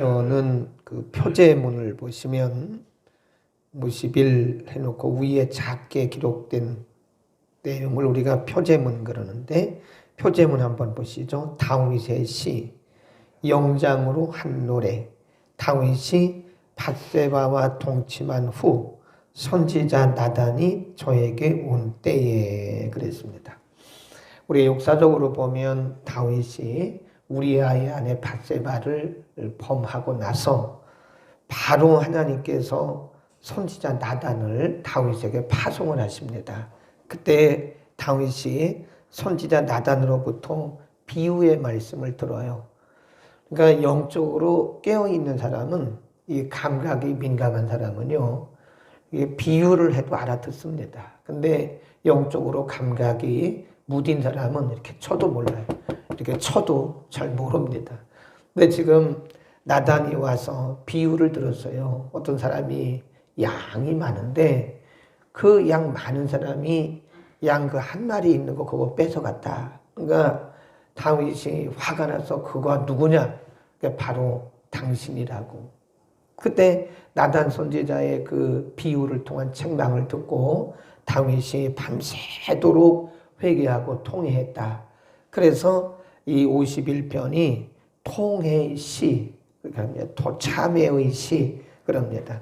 는 그 표제문을 보시면 50일 해놓고 위에 작게 기록된 내용을 우리가 표제문 그러는데, 표제문 한번 보시죠. 다윗의 시, 영장으로 한 노래. 다윗이 밧세바와 동침한 후 선지자 나단이 저에게 온 때에 그랬습니다. 우리 역사적으로 보면 다윗이 우리아의 아내 밧세바를 범하고 나서 바로 하나님께서 선지자 나단을 다윗에게 파송을 하십니다. 그때 다윗이 선지자 나단으로부터 비유의 말씀을 들어요. 그러니까 영적으로 깨어있는 사람은, 이 감각이 민감한 사람은요, 이게 비유를 해도 알아듣습니다. 근데 영적으로 감각이 무딘 사람은 이렇게 쳐도 몰라요. 이렇게 쳐도 잘 모릅니다. 근데 지금 나단이 와서 비유를 들었어요. 어떤 사람이 양이 많은데 그 양 많은 사람이 양 그 한 마리 있는 거 그거 뺏어갔다. 그러니까 다윗이 화가 나서 그거 누구냐? 바로 당신이라고. 그때 나단 선지자의 그 비유를 통한 책망을 듣고 다윗이 밤새도록 회개하고 통회했다. 그래서 이 51편이 통회의 시, 그러니까 참회의 시 그럽니다.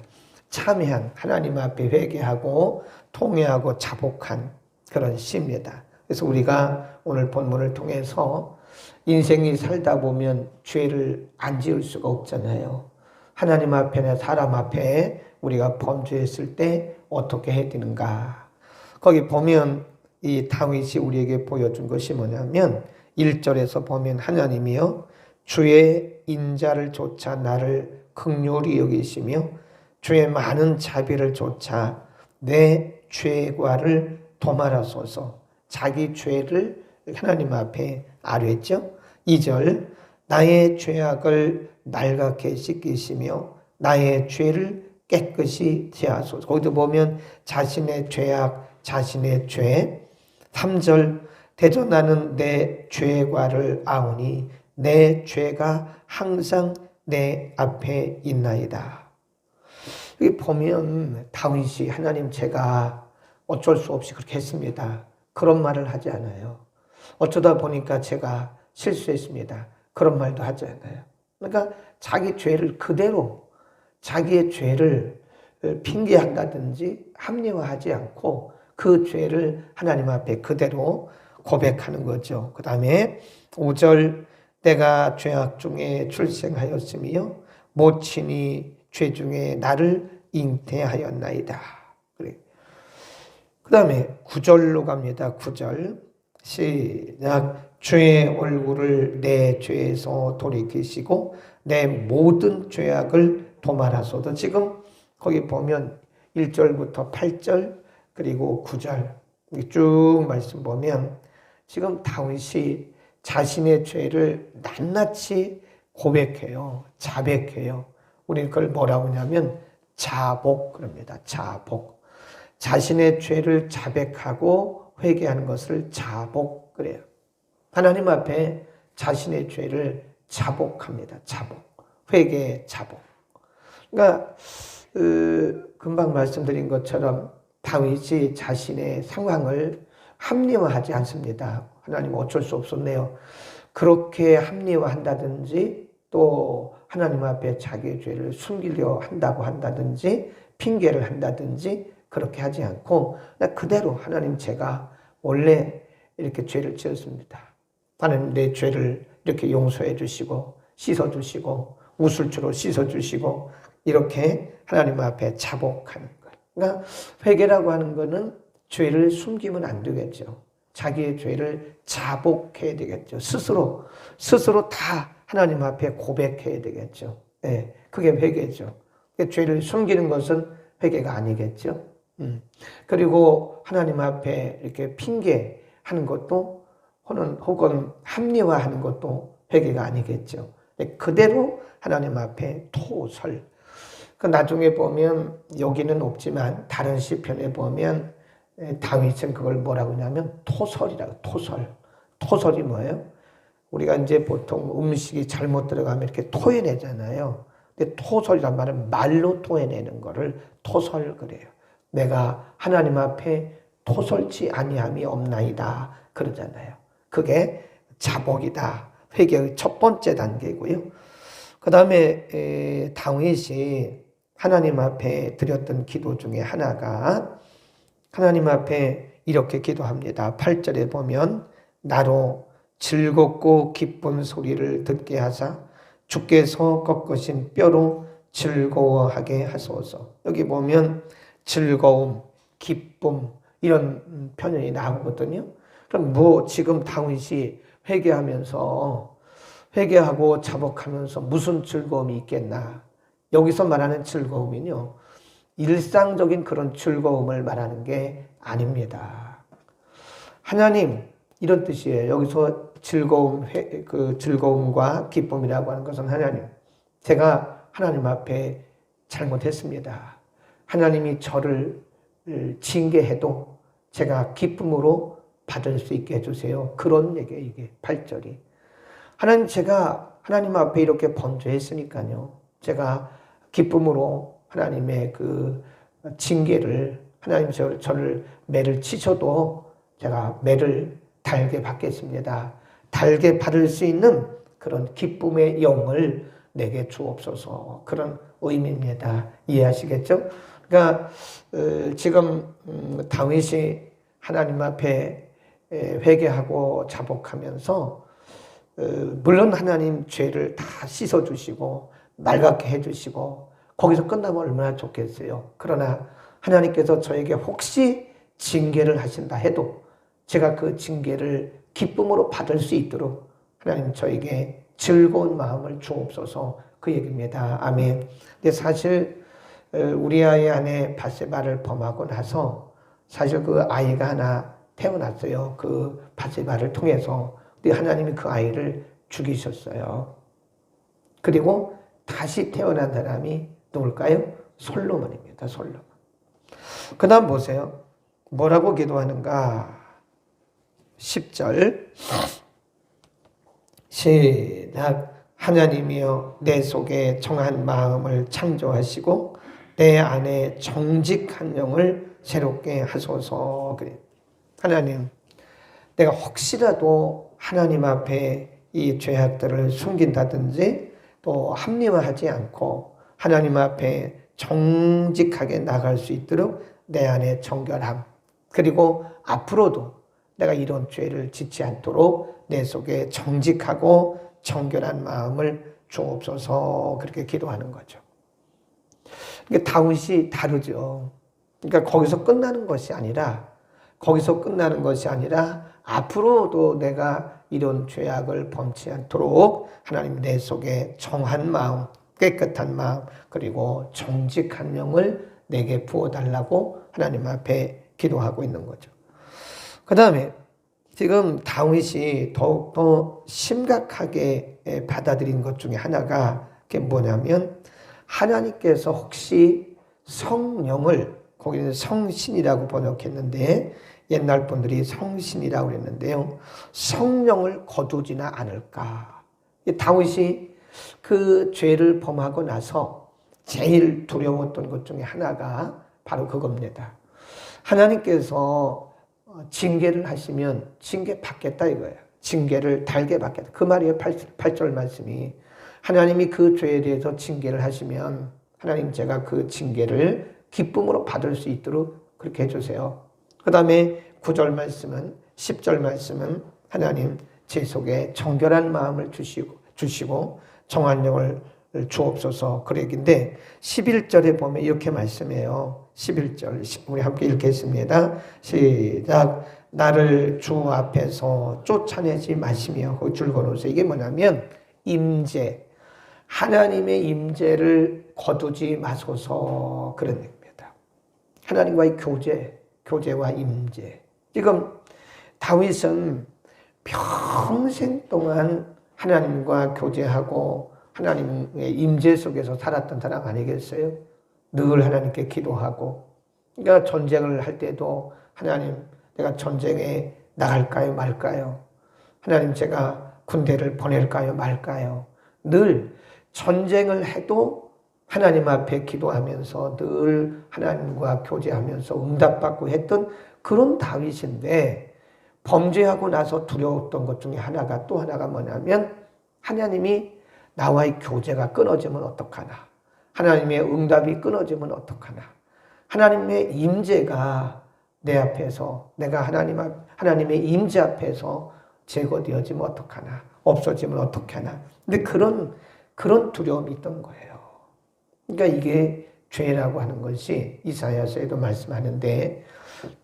참회한, 하나님 앞에 회개하고 통회하고 자복한 그런 시입니다. 그래서 우리가 오늘 본문을 통해서 인생이 살다 보면 죄를 안 지을 수가 없잖아요. 하나님 앞에나 사람 앞에 우리가 범죄했을 때 어떻게 해야 되는가. 거기 보면 이 다윗이 우리에게 보여준 것이 뭐냐면 1절에서 보면 하나님이여 주의 인자를 조차 나를 긍휼히 여기시며 주의 많은 자비를 조차 내 죄과를 도말하소서. 자기 죄를 하나님 앞에 아뢰죠. 2절 나의 죄악을 낡게 씻기시며 나의 죄를 깨끗이 제하소서. 거기도 보면 자신의 죄악, 자신의 죄. 3절 대전하는 내 죄과를 아오니 내 죄가 항상 내 앞에 있나이다. 여기 보면 다윗이 하나님 제가 어쩔 수 없이 그렇게 했습니다. 그런 말을 하지 않아요. 어쩌다 보니까 제가 실수했습니다. 그런 말도 하지 않아요. 그러니까 자기 죄를 그대로, 자기의 죄를 핑계한다든지 합리화하지 않고 그 죄를 하나님 앞에 그대로 고백하는 거죠. 그 다음에 5절 내가 죄악 중에 출생하였으며 모친이 죄 중에 나를 잉태하였나이다. 그래. 그 다음에 9절로 갑니다. 9절 시작. 주의 얼굴을 내 죄에서 돌이키시고 내 모든 죄악을 도말하소서. 지금 거기 보면 1절부터 8절 그리고 9절 쭉 말씀 보면 지금 다윗이 자신의 죄를 낱낱이 고백해요. 자백해요. 우리는 그걸 뭐라고 하냐면 자복 그럽니다. 자복. 자신의 죄를 자백하고 회개하는 것을 자복 그래요. 하나님 앞에 자신의 죄를 자복합니다. 자복. 회개 자복. 그러니까 금방 말씀드린 것처럼 다윗이 자신의 상황을 합리화하지 않습니다. 하나님 어쩔 수 없었네요. 그렇게 합리화한다든지 또 하나님 앞에 자기의 죄를 숨기려 한다고 한다든지 핑계를 한다든지 그렇게 하지 않고 그대로 하나님 제가 원래 이렇게 죄를 지었습니다. 하나님 내 죄를 이렇게 용서해 주시고 씻어 주시고 우슬초로 씻어 주시고 이렇게 하나님 앞에 자복하는 거예요. 그러니까 회개라고 하는 거는 죄를 숨기면 안 되겠죠. 자기의 죄를 자복해야 되겠죠. 스스로 다 하나님 앞에 고백해야 되겠죠. 네, 그게 회개죠. 죄를 숨기는 것은 회개가 아니겠죠. 그리고 하나님 앞에 이렇게 핑계하는 것도 혹은 합리화하는 것도 회개가 아니겠죠. 그대로 하나님 앞에 토설. 그 나중에 보면 여기는 없지만 다른 시편에 보면 다윗은 그걸 뭐라고 하냐면 토설이라고. 토설이 뭐예요? 우리가 이제 보통 음식이 잘못 들어가면 이렇게 토해내잖아요. 근데 토설이란 말은 말로 토해내는 거를 토설 그래요. 내가 하나님 앞에 토설치 아니함이 없나이다 그러잖아요. 그게 자복이다. 회개의 첫 번째 단계고요. 그 다음에 다윗이 하나님 앞에 드렸던 기도 중에 하나가 하나님 앞에 이렇게 기도합니다. 8절에 보면 나로 즐겁고 기쁜 소리를 듣게 하사 주께서 꺾으신 뼈로 즐거워하게 하소서. 여기 보면 즐거움, 기쁨 이런 표현이 나오거든요. 그럼 지금 다윗이 회개하고 자복하면서 무슨 즐거움이 있겠나? 여기서 말하는 즐거움은요, 일상적인 그런 즐거움을 말하는 게 아닙니다. 하나님, 이런 뜻이에요. 여기서 즐거움과 기쁨이라고 하는 것은 하나님, 제가 하나님 앞에 잘못했습니다. 하나님이 저를 징계해도 제가 기쁨으로 받을 수 있게 해주세요. 그런 얘기예요, 이게 8절이. 하나님, 제가 하나님 앞에 이렇게 범죄했으니까요. 제가 기쁨으로 하나님의 그 징계를, 하나님 저를 매를 치셔도 제가 매를 달게 받겠습니다. 달게 받을 수 있는 그런 기쁨의 영을 내게 주옵소서. 그런 의미입니다. 이해하시겠죠? 그러니까 지금 다윗이 하나님 앞에 회개하고 자복하면서 물론 하나님 죄를 다 씻어주시고 맑게 해주시고 거기서 끝나면 얼마나 좋겠어요. 그러나 하나님께서 저에게 혹시 징계를 하신다 해도 제가 그 징계를 기쁨으로 받을 수 있도록 하나님 저에게 즐거운 마음을 주옵소서, 그 얘기입니다. 아멘. 근데 사실 우리 아이 안에 밧세바를 범하고 나서 사실 그 아이가 하나 태어났어요. 그 밧세바를 통해서. 근데 하나님이 그 아이를 죽이셨어요. 그리고 다시 태어난 사람이 누굴까요? 솔로몬입니다. 솔로몬. 그 다음 보세요. 뭐라고 기도하는가? 10절 시작. 하나님이여 내 속에 정한 마음을 창조하시고 내 안에 정직한 영을 새롭게 하소서. 그래. 하나님, 내가 혹시라도 하나님 앞에 이 죄악들을 숨긴다든지 또 합리화하지 않고 하나님 앞에 정직하게 나갈 수 있도록 내 안에 정결함, 그리고 앞으로도 내가 이런 죄를 짓지 않도록 내 속에 정직하고 정결한 마음을 주옵소서. 그렇게 기도하는 거죠. 그러니까 다윗이 다르죠. 그러니까 거기서 끝나는 것이 아니라 앞으로도 내가 이런 죄악을 범치 않도록 하나님 내 속에 정한 마음, 깨끗한 마음, 그리고 정직한 영을 내게 부어달라고 하나님 앞에 기도하고 있는 거죠. 그 다음에 지금 다윗이 더욱더 심각하게 받아들인 것 중에 하나가 그게 뭐냐면 하나님께서 혹시 성령을, 거기는 성신이라고 번역했는데 옛날 분들이 성신이라고 그랬는데요. 성령을 거두지나 않을까. 다윗이 그 죄를 범하고 나서 제일 두려웠던 것 중에 하나가 바로 그겁니다. 하나님께서 징계를 하시면 징계 받겠다 이거예요. 징계를 달게 받겠다. 그 말이에요. 8절 말씀이. 하나님이 그 죄에 대해서 징계를 하시면 하나님 제가 그 징계를 기쁨으로 받을 수 있도록 그렇게 해주세요. 그 다음에 9절 말씀은 10절 말씀은 하나님 제 속에 정결한 마음을 주시고 정한 영을 주옵소서. 그 얘기인데 11절에 보면 이렇게 말씀해요. 11절 우리 함께 읽겠습니다. 시작. 나를 주 앞에서 쫓아내지 마시며 그 줄 걸어서 이게 뭐냐면 임재, 하나님의 임재를 거두지 마소서 그런 얘기입니다. 하나님과의 교제와 임재. 지금 다윗은 평생 동안 하나님과 교제하고 하나님의 임재 속에서 살았던 사람 아니겠어요? 늘 하나님께 기도하고, 그러니까 전쟁을 할 때도 하나님 내가 전쟁에 나갈까요 말까요? 하나님 제가 군대를 보낼까요 말까요? 늘 전쟁을 해도 하나님 앞에 기도하면서 늘 하나님과 교제하면서 응답받고 했던 그런 다윗인데, 범죄하고 나서 두려웠던 것 중에 하나가, 또 하나가 뭐냐면 하나님이 나와의 교제가 끊어지면 어떡하나, 하나님의 응답이 끊어지면 어떡하나, 하나님의 임재가 내 앞에서, 내가 하나님의 임재 앞에서 제거되어지면 어떡하나, 없어지면 어떡하나. 근데 그런 두려움이 있던 거예요. 그러니까 이게 죄라고 하는 것이 이사야서에도 말씀하는데,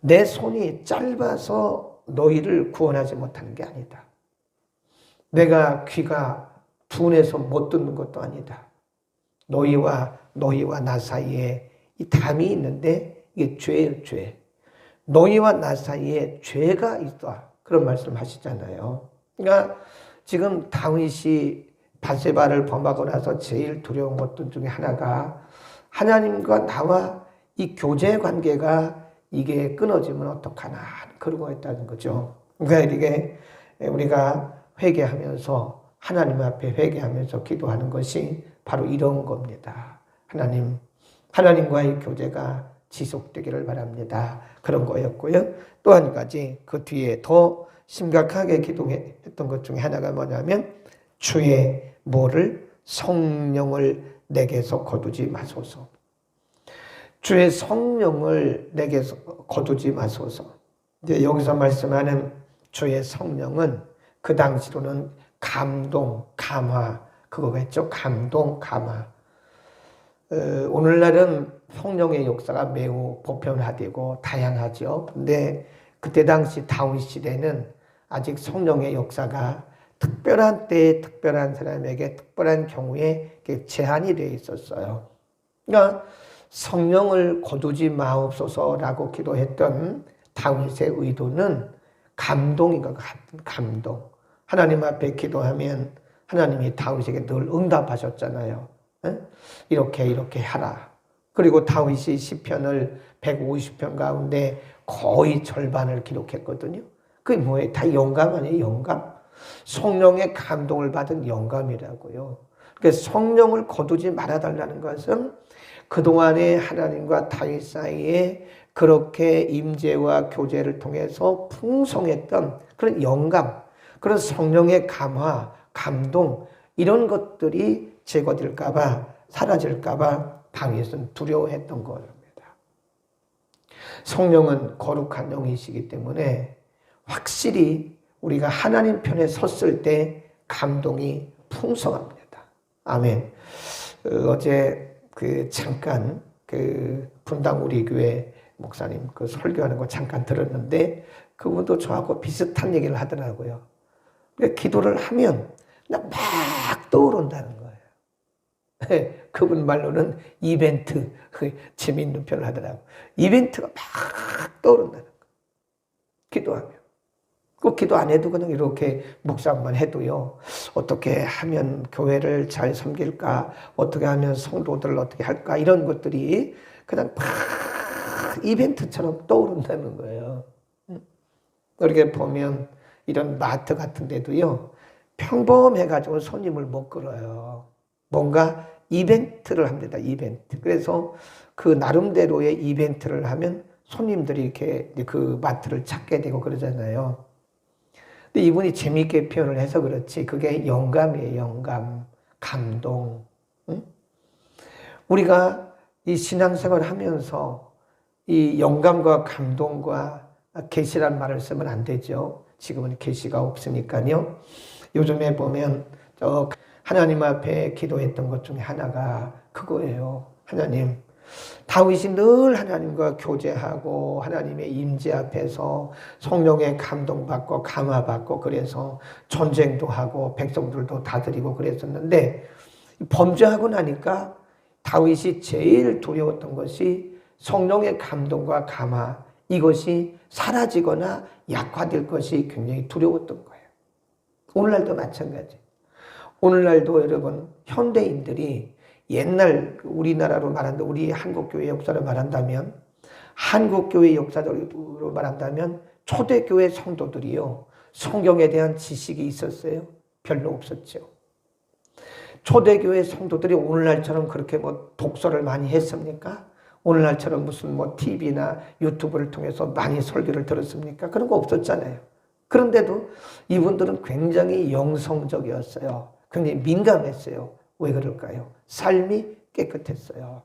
내 손이 짧아서 너희를 구원하지 못하는 게 아니다. 내가 귀가 둔해서 못 듣는 것도 아니다. 너희와 나 사이에 이 담이 있는데 이게 죄예요, 죄. 너희와 나 사이에 죄가 있다. 그런 말씀 하시잖아요. 그러니까 지금 다윗이 바세바를 범하고 나서 제일 두려운 것들 중에 하나가 하나님과 나와 이 교제 관계가 이게 끊어지면 어떡하나, 그러고 있다는 거죠. 그러니까 이게 우리가 회개하면서, 하나님 앞에 회개하면서 기도하는 것이 바로 이런 겁니다. 하나님과의 교제가 지속되기를 바랍니다. 그런 거였고요. 또 한 가지, 그 뒤에 더 심각하게 기도했던 것 중에 하나가 뭐냐면, 주의 뭐를? 성령을 내게서 거두지 마소서. 주의 성령을 내게서 거두지 마소서. 이제 여기서 말씀하는 주의 성령은 그 당시로는 감동, 감화, 그거겠죠. 감동, 감화. 오늘날은 성령의 역사가 매우 보편화되고 다양하죠. 근데 그때 당시 다윗 시대는 아직 성령의 역사가 특별한 때에 특별한 사람에게 특별한 경우에 제한이 되어 있었어요. 그러니까 성령을 거두지 마옵소서라고 기도했던 다윗의 의도는 감동인 것 같은 감동. 하나님 앞에 기도하면 하나님이 다윗에게 늘 응답하셨잖아요. 이렇게 하라. 그리고 다윗이 시편을 150편 가운데 거의 절반을 기록했거든요. 그게 뭐예요? 다 영감 아니에요? 영감. 성령의 감동을 받은 영감이라고요. 그래서 성령을 거두지 말아달라는 것은 그동안에 하나님과 다윗 사이에 그렇게 임재와 교제를 통해서 풍성했던 그런 영감, 그런 성령의 감화, 감동, 이런 것들이 제거될까봐, 사라질까봐 다윗은 두려워했던 겁니다. 성령은 거룩한 영이시기 때문에 확실히 우리가 하나님 편에 섰을 때 감동이 풍성합니다. 아멘. 어제 잠깐 분당 우리 교회 목사님 설교하는 거 잠깐 들었는데, 그분도 저하고 비슷한 얘기를 하더라고요. 기도를 하면 막 떠오른다는 거예요. 그분 말로는 이벤트, 재미있는 표현을 하더라고요. 이벤트가 막 떠오른다는 거예요. 기도하면. 꼭 기도 안 해도 그냥 이렇게 묵상만 해도요, 어떻게 하면 교회를 잘 섬길까, 어떻게 하면 성도들을 어떻게 할까, 이런 것들이 그냥 막 이벤트처럼 떠오른다는 거예요. 이렇게 보면 이런 마트 같은 데도요, 평범해가지고 손님을 못 끌어요. 뭔가 이벤트를 합니다. 이벤트. 그래서 그 나름대로의 이벤트를 하면 손님들이 이렇게 그 마트를 찾게 되고 그러잖아요. 근데 이분이 재미있게 표현을 해서 그렇지, 그게 영감이에요. 영감, 감동. 응? 우리가 이 신앙생활을 하면서 이 영감과 감동과 계시란 말을 쓰면 안 되죠. 지금은 계시가 없으니까요. 요즘에 보면 하나님 앞에 기도했던 것 중에 하나가 그거예요. 하나님, 다윗이 늘 하나님과 교제하고 하나님의 임재 앞에서 성령의 감동받고 감화받고, 그래서 전쟁도 하고 백성들도 다 드리고 그랬었는데, 범죄하고 나니까 다윗이 제일 두려웠던 것이 성령의 감동과 감화, 이것이 사라지거나 약화될 것이 굉장히 두려웠던 거예요. 오늘날도 마찬가지. 오늘날도 여러분, 현대인들이 옛날 우리나라로 말한다면, 우리 한국교회 역사로 말한다면, 한국교회 역사로 말한다면 초대교회 성도들이요, 성경에 대한 지식이 있었어요? 별로 없었죠. 초대교회 성도들이 오늘날처럼 그렇게 뭐 독서를 많이 했습니까? 오늘날처럼 무슨 뭐 TV나 유튜브를 통해서 많이 설교를 들었습니까? 그런 거 없었잖아요. 그런데도 이분들은 굉장히 영성적이었어요. 굉장히 민감했어요. 왜 그럴까요? 삶이 깨끗했어요.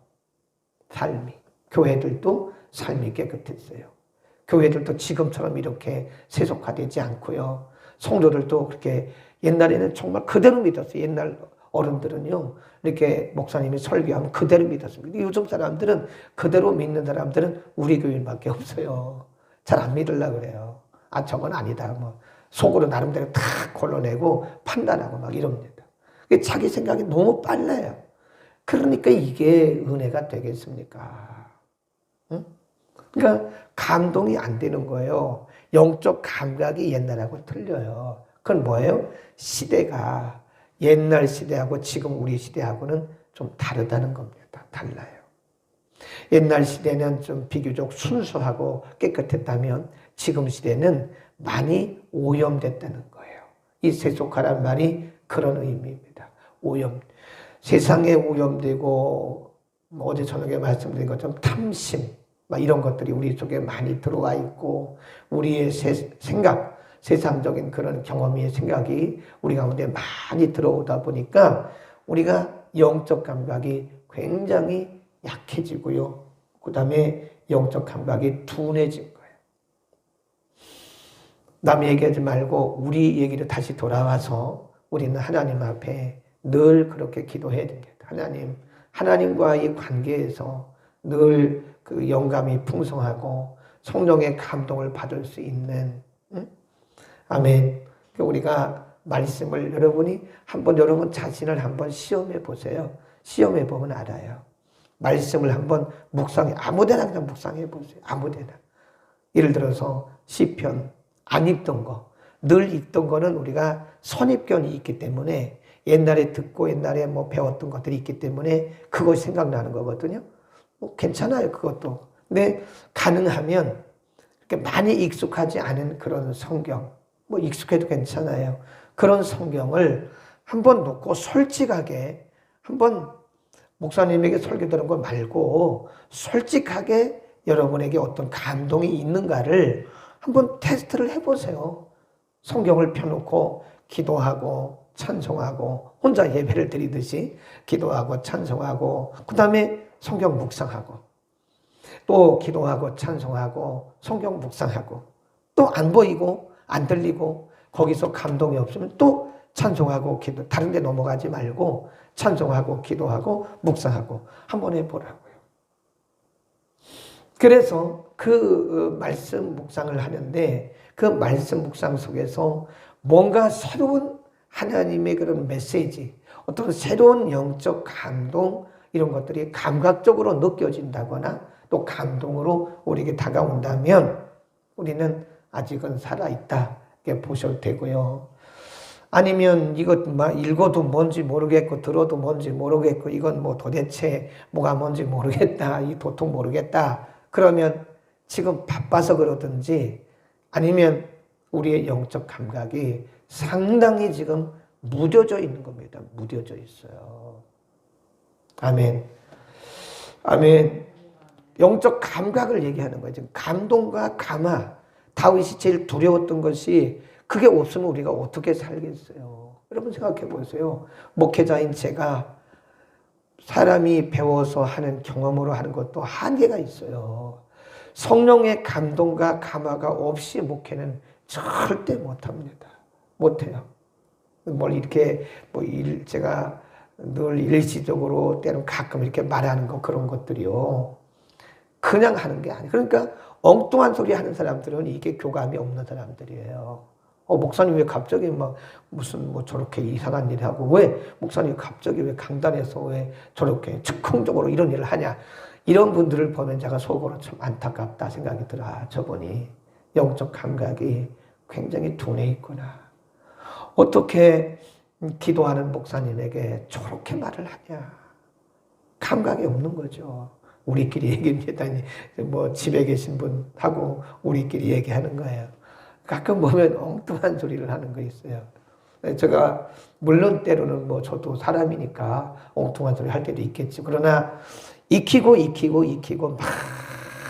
삶이. 교회들도 삶이 깨끗했어요. 교회들도 지금처럼 이렇게 세속화되지 않고요. 성도들도 그렇게 옛날에는 정말 그대로 믿었어요. 옛날 어른들은요. 이렇게 목사님이 설교하면 그대로 믿었습니다. 요즘 사람들은 그대로 믿는 사람들은 우리 교인밖에 없어요. 잘 안 믿으려고 그래요. 아, 저건 아니다. 뭐 속으로 나름대로 다 걸러내고 판단하고 막 이럽니다. 자기 생각이 너무 빨라요. 그러니까 이게 은혜가 되겠습니까? 응? 그러니까 감동이 안 되는 거예요. 영적 감각이 옛날하고 틀려요. 그건 뭐예요? 시대가 옛날 시대하고 지금 우리 시대하고는 좀 다르다는 겁니다. 달라요. 옛날 시대는 좀 비교적 순수하고 깨끗했다면 지금 시대는 많이 오염됐다는 거예요. 이 세속화란 말이 그런 의미입니다. 오염. 세상에 오염되고 어제 저녁에 말씀드린 것처럼 탐심 막 이런 것들이 우리 속에 많이 들어와 있고 우리의 생각, 세상적인 그런 경험의 생각이 우리 가운데 많이 들어오다 보니까 우리가 영적 감각이 굉장히 약해지고요. 그 다음에 영적 감각이 둔해진 거예요. 남 얘기하지 말고 우리 얘기를 다시 돌아와서 우리는 하나님 앞에 늘 그렇게 기도해야 됩니다. 하나님과의 관계에서 늘 그 영감이 풍성하고 성령의 감동을 받을 수 있는, 아멘. 우리가 말씀을 여러분 자신을 한번 시험해 보세요. 시험해 보면 알아요. 말씀을 한번 아무데나 그냥 묵상해 보세요. 아무데나. 예를 들어서 시편 안 읽던 거, 늘 읽던 거는 우리가 선입견이 있기 때문에 옛날에 듣고 옛날에 뭐 배웠던 것들이 있기 때문에 그것이 생각나는 거거든요. 뭐 괜찮아요, 그것도. 근데 가능하면 이렇게 많이 익숙하지 않은 그런 성경, 뭐 익숙해도 괜찮아요. 그런 성경을 한번 놓고 솔직하게 한번 목사님에게 설교 들은 거 말고 솔직하게 여러분에게 어떤 감동이 있는가를 한번 테스트를 해보세요. 성경을 펴놓고 기도하고 찬송하고 혼자 예배를 드리듯이 기도하고 찬송하고 그 다음에 성경 묵상하고 또 기도하고 찬송하고 성경 묵상하고 또 안 보이고 안 들리고 거기서 감동이 없으면 또 찬송하고 기도 다른 데 넘어가지 말고 찬송하고 기도하고 묵상하고 한번 해보라고요. 그래서 그 말씀 묵상을 하는데 그 말씀 묵상 속에서 뭔가 새로운 하나님의 그런 메시지, 어떤 새로운 영적 감동 이런 것들이 감각적으로 느껴진다거나 또 감동으로 우리에게 다가온다면 우리는 아직은 살아있다 이렇게 보셔도 되고요. 아니면 이것 읽어도 뭔지 모르겠고 들어도 뭔지 모르겠고 이건 뭐 도대체 뭐가 뭔지 모르겠다, 이 도통 모르겠다. 그러면 지금 바빠서 그러든지 아니면 우리의 영적 감각이 상당히 지금 무뎌져 있는 겁니다. 무뎌져 있어요. 아멘. 아멘. 영적 감각을 얘기하는 거예요. 지금 감동과 감화. 다윗이 제일 두려웠던 것이 그게 없으면 우리가 어떻게 살겠어요. 여러분 생각해 보세요. 목회자인 제가 사람이 배워서 하는 경험으로 하는 것도 한계가 있어요. 성령의 감동과 감화가 없이 목회는 절대 못합니다. 못해요. 뭘 이렇게 제가 늘 일시적으로 때는 가끔 이렇게 말하는 거 그런 것들이요. 그냥 하는 게 아니에요. 그러니까 엉뚱한 소리 하는 사람들은 이게 교감이 없는 사람들이에요. 목사님 왜 갑자기 무슨 저렇게 이상한 일 하고 왜 목사님 갑자기 왜 강단에서 왜 저렇게 즉흥적으로 이런 일을 하냐. 이런 분들을 보면 제가 속으로 참 안타깝다 생각이 들어. 저분이 영적 감각이 굉장히 둔해 있구나. 어떻게 기도하는 목사님에게 저렇게 말을 하냐. 감각이 없는 거죠. 우리끼리 얘기합니다. 집에 계신 분하고 우리끼리 얘기하는 거예요. 가끔 보면 엉뚱한 소리를 하는 거 있어요. 제가 물론 때로는 뭐 저도 사람이니까 엉뚱한 소리 할 때도 있겠지. 그러나 익히고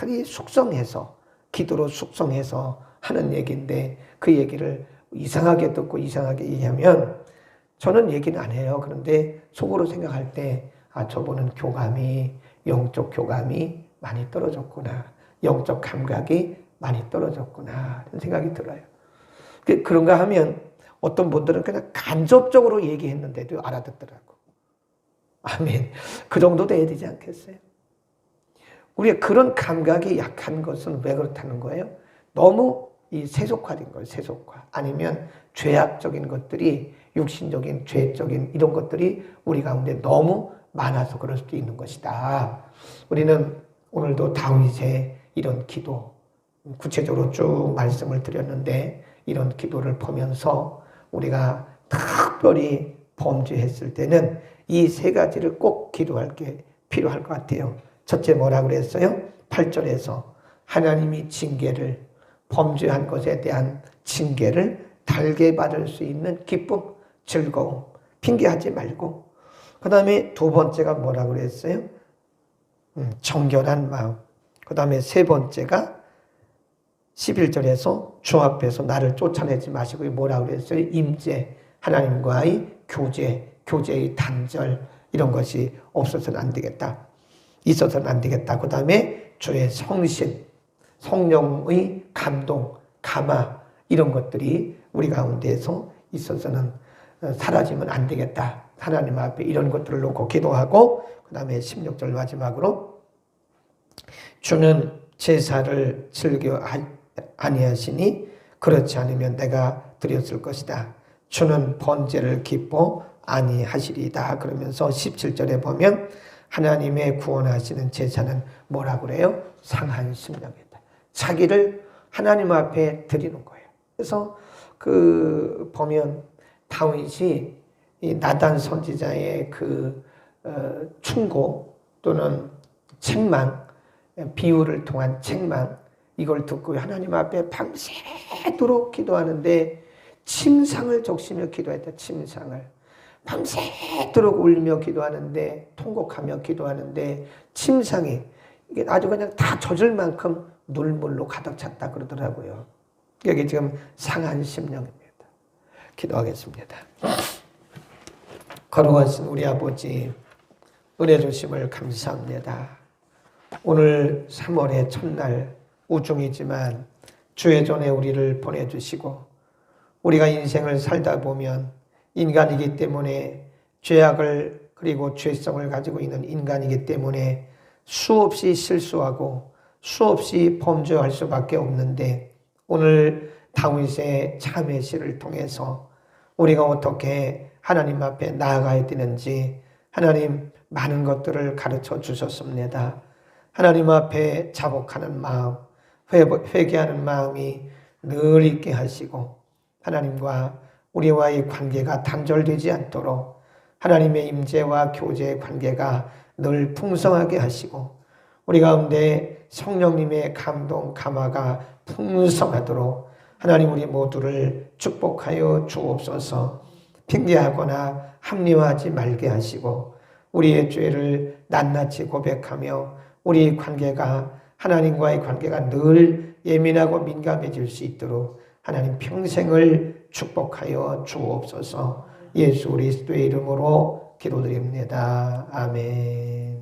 많이 숙성해서 기도로 숙성해서 하는 얘기인데 그 얘기를 이상하게 듣고 이상하게 얘기하면 저는 얘기는 안 해요. 그런데 속으로 생각할 때 저분은 교감이 영적 교감이 많이 떨어졌구나. 영적 감각이 많이 떨어졌구나. 이런 생각이 들어요. 그런가 하면 어떤 분들은 그냥 간접적으로 얘기했는데도 알아듣더라고. 아멘. 그 정도 돼야 되지 않겠어요? 우리가 그런 감각이 약한 것은 왜 그렇다는 거예요? 너무 이 세속화된 거예요. 세속화. 아니면 죄악적인 것들이 육신적인 죄적인 이런 것들이 우리 가운데 너무 많아서 그럴 수도 있는 것이다. 우리는 오늘도 다윗의 이런 기도 구체적으로 쭉 말씀을 드렸는데 이런 기도를 보면서 우리가 특별히 범죄했을 때는 이 세 가지를 꼭 기도할 게 필요할 것 같아요. 첫째 뭐라 그랬어요? 8절에서 하나님이 징계를 범죄한 것에 대한 징계를 달게 받을 수 있는 기쁨, 즐거움, 핑계하지 말고 그 다음에 두 번째가 뭐라 그랬어요? 정결한 마음. 그 다음에 세 번째가 11절에서 주 앞에서 나를 쫓아내지 마시고 뭐라 그랬어요? 임재, 하나님과의 교제의 단절 이런 것이 없어서는 안 되겠다. 있어서는 안 되겠다. 그 다음에 주의 성신, 성령의 감동, 감화 이런 것들이 우리 가운데에서 있어서는 사라지면 안 되겠다. 하나님 앞에 이런 것들을 놓고 기도하고 그 다음에 16절 마지막으로 주는 제사를 즐겨 아니하시니 그렇지 않으면 내가 드렸을 것이다. 주는 번제를 기뻐 아니하시리다. 그러면서 17절에 보면 하나님의 구원하시는 제사는 뭐라 그래요? 상한 심령이다. 자기를 하나님 앞에 드리는 거예요. 그래서 보면 다윗이 이 나단 선지자의 충고 또는 책망, 비유를 통한 책망 이걸 듣고 하나님 앞에 밤새도록 기도하는데 침상을 적시며 기도했다. 침상을 밤새도록 울며 기도하는데 통곡하며 기도하는데 침상이 이게 아주 그냥 다 젖을 만큼 눈물로 가득 찼다 그러더라고요. 여기 지금 상한 심령입니다. 기도하겠습니다. 거룩하신 우리 아버지 은혜 주심을 감사합니다. 오늘 3월의 첫날 우중이지만 주의 전에 우리를 보내주시고 우리가 인생을 살다 보면 인간이기 때문에 죄악을 그리고 죄성을 가지고 있는 인간이기 때문에 수없이 실수하고 수없이 범죄할 수밖에 없는데 오늘 다윗의 참회 시를 통해서 우리가 어떻게 하나님 앞에 나아가야 되는지 하나님 많은 것들을 가르쳐 주셨습니다. 하나님 앞에 자복하는 마음, 회개하는 마음이 늘 있게 하시고 하나님과 우리와의 관계가 단절되지 않도록 하나님의 임재와 교제의 관계가 늘 풍성하게 하시고 우리 가운데 성령님의 감동, 감화가 풍성하도록 하나님 우리 모두를 축복하여 주옵소서. 핑계하거나 합리화하지 말게 하시고 우리의 죄를 낱낱이 고백하며 우리 관계가 하나님과의 관계가 늘 예민하고 민감해질 수 있도록 하나님 평생을 축복하여 주옵소서. 예수 그리스도의 이름으로 기도드립니다. 아멘.